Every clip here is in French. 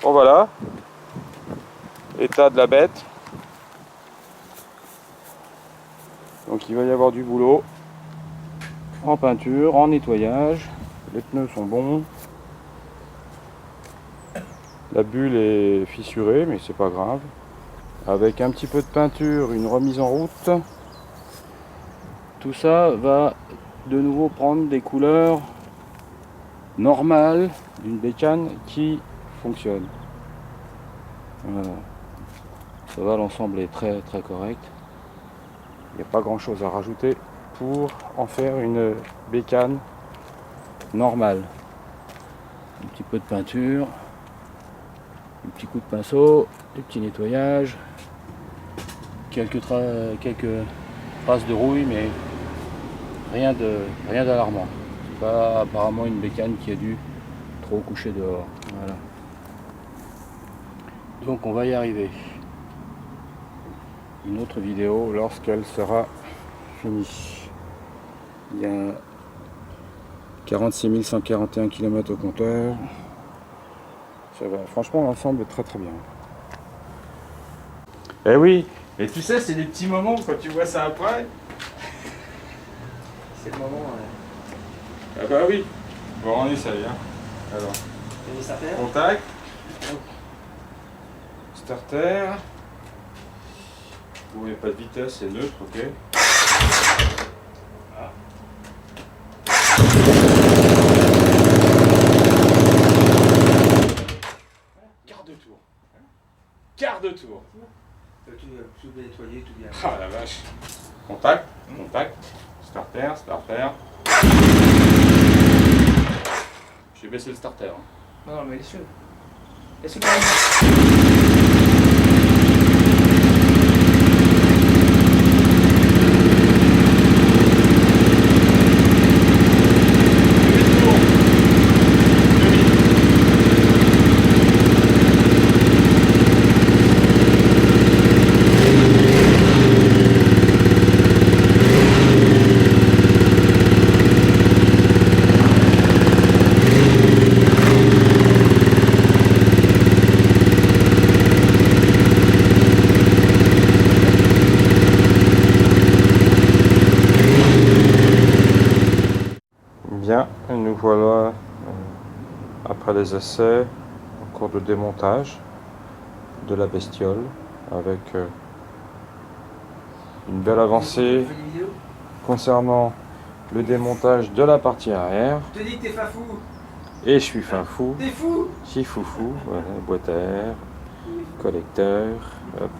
Bon voilà, état de la bête. Donc il va y avoir du boulot en peinture, en nettoyage. Les pneus sont bons. La bulle est fissurée, mais c'est pas grave. Avec un petit peu de peinture, une remise en route, tout ça va de nouveau prendre des couleurs normales d'une bécane qui fonctionne. Voilà. Ça va, l'ensemble est très très correct. Il n'y a pas grand chose à rajouter pour en faire une bécane normale. Un petit peu de peinture, un petit coup de pinceau, des petits nettoyages, quelques traces de rouille, mais rien d'alarmant. C'est pas apparemment une bécane qui a dû trop coucher dehors. Voilà. Donc on va y arriver. Une autre vidéo lorsqu'elle sera finie. Il y a 46 141 km au compteur. Ça va. Franchement, l'ensemble est très très bien. Eh oui, et tu sais, c'est des petits moments quand tu vois ça après. C'est le moment. Ah bah oui. Bon, on essaye. Hein. Alors, contact. Starter. Bon, il n'y a pas de vitesse, c'est neutre, ok. Ah. Quart de tour. Quart de tour. Tout bien nettoyé, tout bien. Ah la vache. Contact, contact. Starter, starter. J'ai baissé le starter. Hein. Non, mais laisse-le. Laisse-le quand même. Bien, nous voilà après les essais en cours de démontage de la bestiole avec une belle avancée concernant le démontage de la partie arrière. Je te dis que t'es pas fou. Et je suis fin fou. T'es fou. Je suis foufou, voilà, boîte à air, collecteur, hop.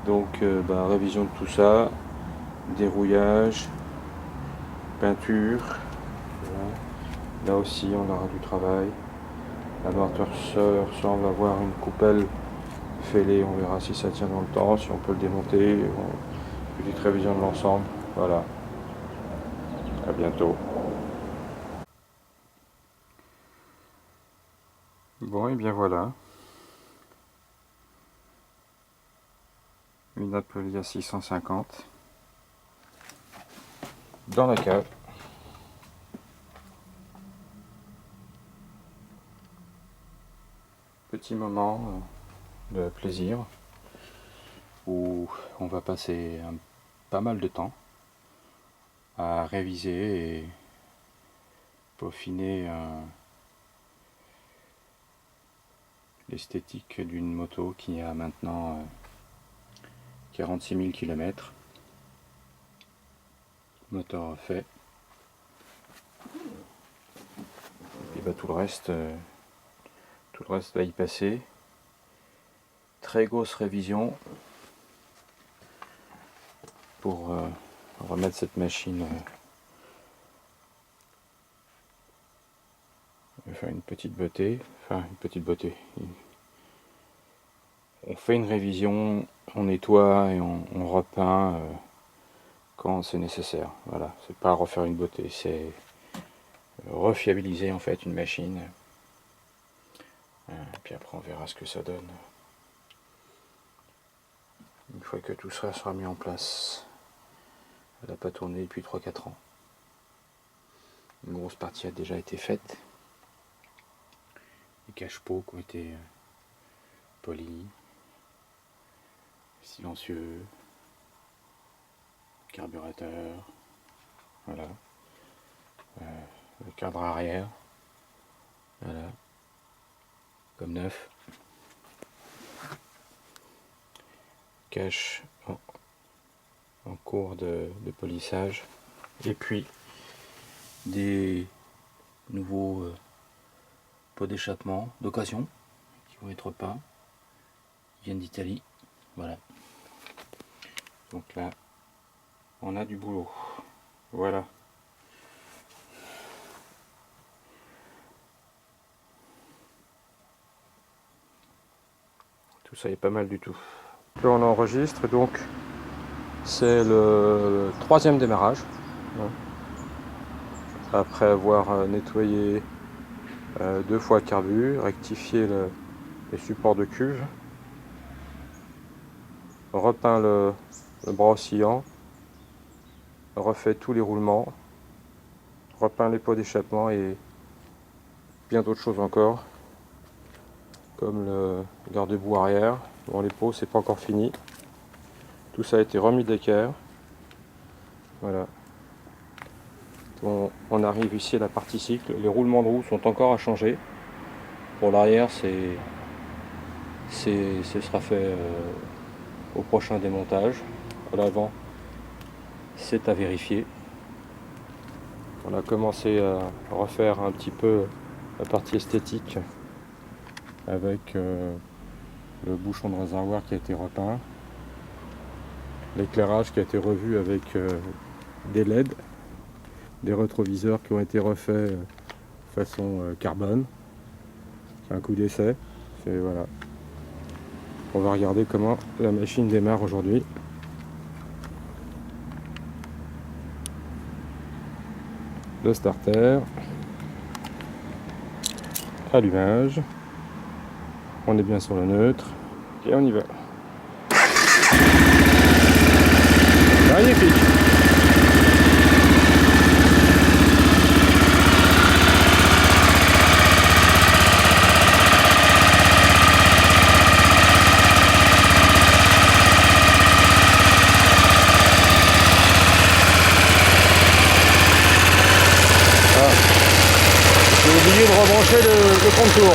Donc révision de tout ça, dérouillage, peinture. Voilà. Là aussi on aura du travail. L'amortisseur semble avoir une coupelle fêlée, on verra si ça tient dans le temps, si on peut le démonter. Petite révision de l'ensemble. Voilà. À bientôt. Bon et bien voilà. Une Aprilia 650 dans la cave. Petit moment de plaisir où on va passer pas mal de temps à réviser et peaufiner l'esthétique d'une moto qui a maintenant 46 000 km. Moteur fait. Et bah, tout le reste va y passer. Très grosse révision pour remettre cette machine. Faire une petite beauté. Enfin, une petite beauté. On fait une révision, on nettoie et on repeint quand c'est nécessaire. Voilà, c'est pas refaire une beauté, c'est refiabiliser en fait une machine. Et puis après on verra ce que ça donne. Une fois que tout ça sera mis en place. Elle n'a pas tourné depuis 3-4 ans. Une grosse partie a déjà été faite. Les cache-pots qui ont été poli, silencieux, carburateur, voilà, le cadre arrière, voilà, comme neuf, cache en cours de polissage, et puis des nouveaux pots d'échappement d'occasion qui vont être peints, qui viennent d'Italie, voilà. Donc là, on a du boulot, voilà. Tout ça est pas mal du tout. Là on enregistre, donc c'est le troisième démarrage. Après avoir nettoyé 2 fois le carbu, rectifié les supports de cuve, repeint le bras oscillant, refait tous les roulements, repeint les pots d'échappement et bien d'autres choses encore, comme le garde-boue arrière. Bon, les pots c'est pas encore fini, tout ça a été remis d'équerre, voilà. On arrive ici à la partie cycle, les roulements de roue sont encore à changer. Pour l'arrière ce sera fait au prochain démontage. À l'avant c'est à vérifier. On a commencé à refaire un petit peu la partie esthétique avec le bouchon de réservoir qui a été repeint, l'éclairage qui a été revu avec des LED, des rétroviseurs qui ont été refaits façon carbone. C'est un coup d'essai. Voilà. On va regarder comment la machine démarre aujourd'hui. Le starter, allumage, on est bien sur le neutre et on y va. Magnifique. J'ai oublié de rebrancher le contour.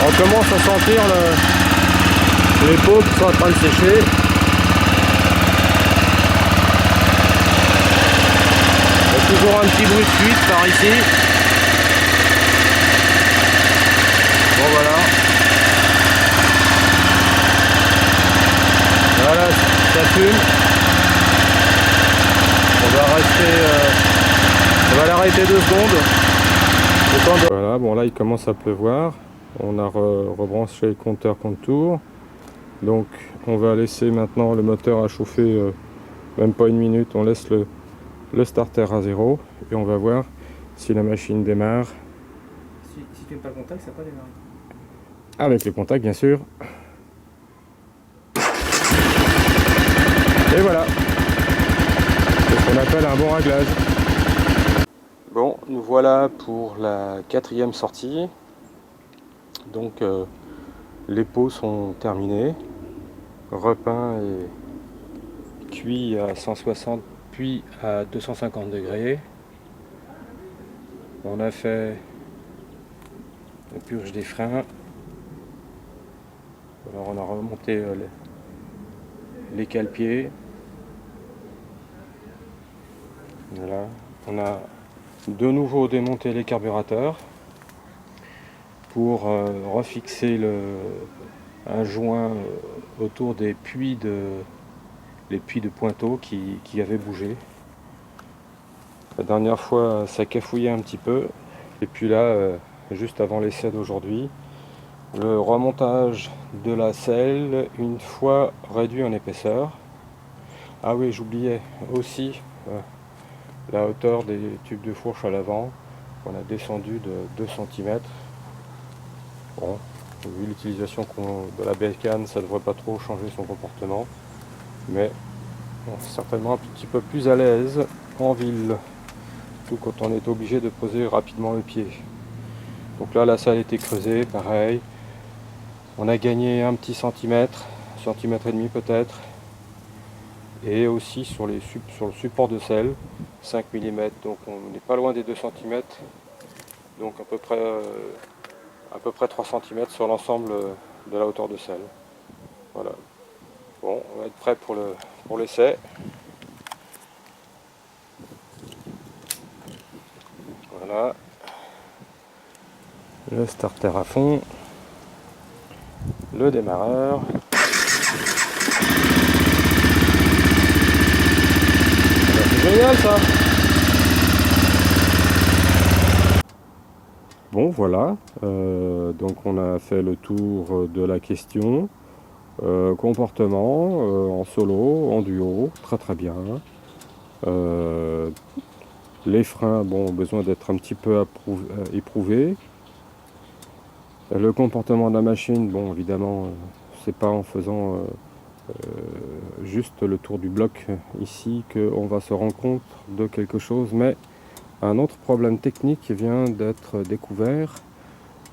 On commence à sentir les pots qui sont en train de sécher. Il y a toujours un petit bruit de fuite par ici. Bon voilà. Voilà, ça fume. On va l'arrêter 2 secondes. Voilà, bon là il commence à pleuvoir. On a rebranché le compteur contour. Donc on va laisser maintenant le moteur à chauffer même pas 1 minute. On laisse le starter à 0 et on va voir si la machine démarre. Si tu n'aimes pas le contact, ça va pas démarrer. Avec le contact bien sûr. Et voilà. C'est ce qu'on appelle un bon réglage. Bon, nous voilà pour la 4e sortie. Donc les pots sont terminés, repeints et cuits à 160 puis à 250 degrés. On a fait la purge des freins. Alors on a remonté les cale-pieds. Voilà. On a de nouveau démonté les carburateurs pour refixer un joint autour des puits de pointeaux qui avaient bougé. La dernière fois ça cafouillait un petit peu et puis là juste avant l'essai d'aujourd'hui, le remontage de la selle une fois réduit en épaisseur. Ah oui, j'oubliais aussi la hauteur des tubes de fourche à l'avant. On a descendu de 2 cm. Bon, vu l'utilisation de la bécane, ça ne devrait pas trop changer son comportement, mais bon, certainement un petit peu plus à l'aise en ville, surtout quand on est obligé de poser rapidement le pied. Donc là la salle était creusée, pareil, on a gagné un petit centimètre et demi peut-être, et aussi sur le support de selle 5 mm, donc on n'est pas loin des 2 cm, donc à peu près 3 cm sur l'ensemble de la hauteur de selle. Voilà. Bon, on va être prêt pour l'essai. Voilà. Le starter à fond. Le démarreur. C'est génial ça! Bon voilà, donc on a fait le tour de la question. Comportement en solo, en duo, très bien. Les freins, bon, ont besoin d'être un petit peu éprouvés. Le comportement de la machine, bon, évidemment, c'est pas en faisant juste le tour du bloc ici qu'on va se rendre compte de quelque chose, mais un autre problème technique vient d'être découvert.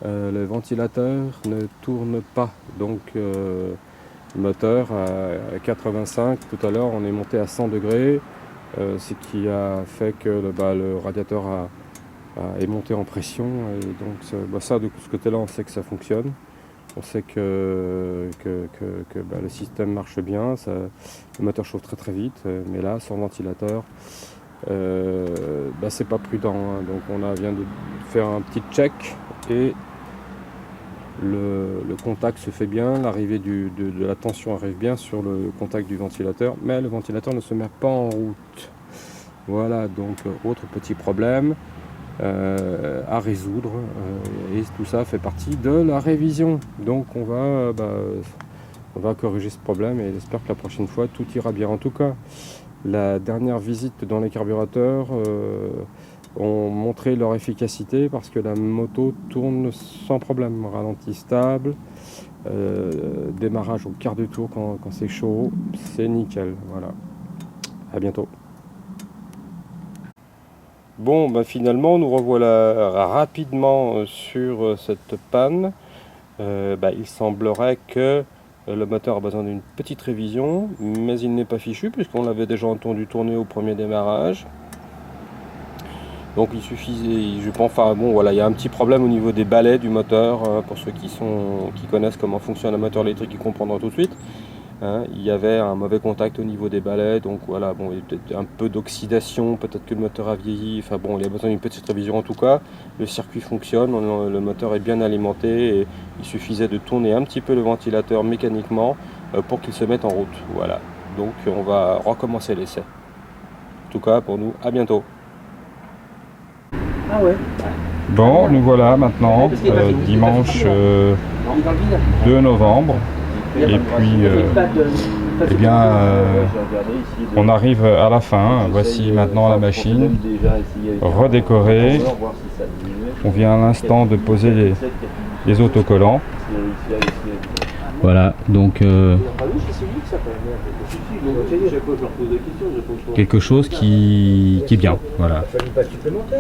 Le ventilateur ne tourne pas, donc le moteur à 85, tout à l'heure on est monté à 100 degrés, ce qui a fait que le radiateur est monté en pression, et donc ça de ce côté là on sait que ça fonctionne, on sait que le système marche bien, le moteur chauffe très vite, mais là sans ventilateur c'est pas prudent, hein. Donc on vient de faire un petit check et le contact se fait bien, l'arrivée de la tension arrive bien sur le contact du ventilateur, mais le ventilateur ne se met pas en route. Voilà, donc autre petit problème à résoudre, et tout ça fait partie de la révision. Donc on va corriger ce problème et j'espère que la prochaine fois tout ira bien. En tout cas, la dernière visite dans les carburateurs ont montré leur efficacité parce que la moto tourne sans problème, ralenti stable, démarrage au quart de tour quand c'est chaud, c'est nickel. Voilà, à bientôt. Bon, finalement nous revoilà rapidement sur cette panne. Il semblerait que le moteur a besoin d'une petite révision, mais il n'est pas fichu puisqu'on l'avait déjà entendu tourner au premier démarrage. Donc il suffisait, je pense, il y a un petit problème au niveau des balais du moteur, pour ceux qui connaissent comment fonctionne un moteur électrique, ils comprendront tout de suite. Il y avait un mauvais contact au niveau des balais, donc voilà, il y a peut-être un peu d'oxydation, peut-être que le moteur a vieilli, il y a besoin d'une petite révision en tout cas. Le circuit fonctionne, le moteur est bien alimenté, et il suffisait de tourner un petit peu le ventilateur mécaniquement pour qu'il se mette en route. Voilà, donc on va recommencer l'essai. En tout cas pour nous, à bientôt. Ah ouais. Bon, nous voilà maintenant, dimanche 2 novembre. Et puis, on arrive à la fin. Voici maintenant la machine redécorée. On vient à l'instant de poser les autocollants. Voilà, donc quelque chose qui est bien. Voilà.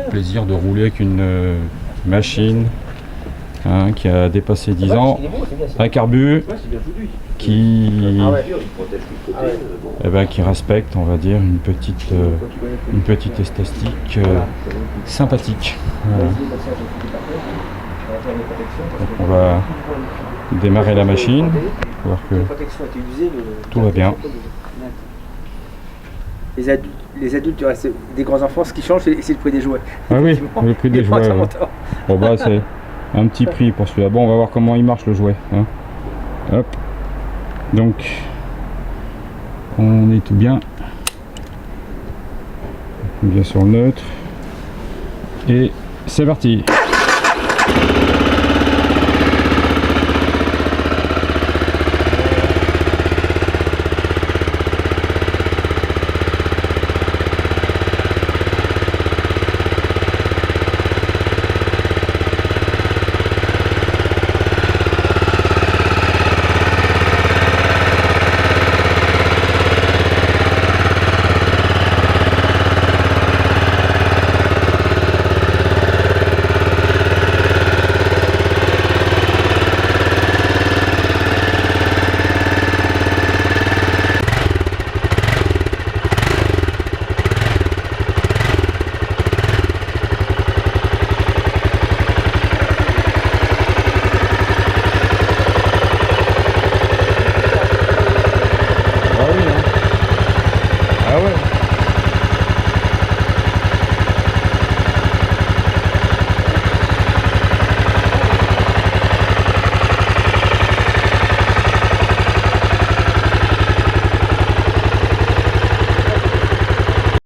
Plaisir de rouler avec une machine qui a dépassé 10 ans, un carbu qui respecte, on va dire, une petite esthétique sympathique. Voilà. Donc on va démarrer la machine, voir que tout va bien. Les adultes, il reste des grands enfants, ce qui change, c'est le prix des jouets. Ah oui, le prix des jouets. Ouais. Bon c'est un petit prix pour celui-là. Bon, on va voir comment il marche le jouet. Hein. Hop. Donc, on est tout bien. Bien sur le neutre. Et c'est parti.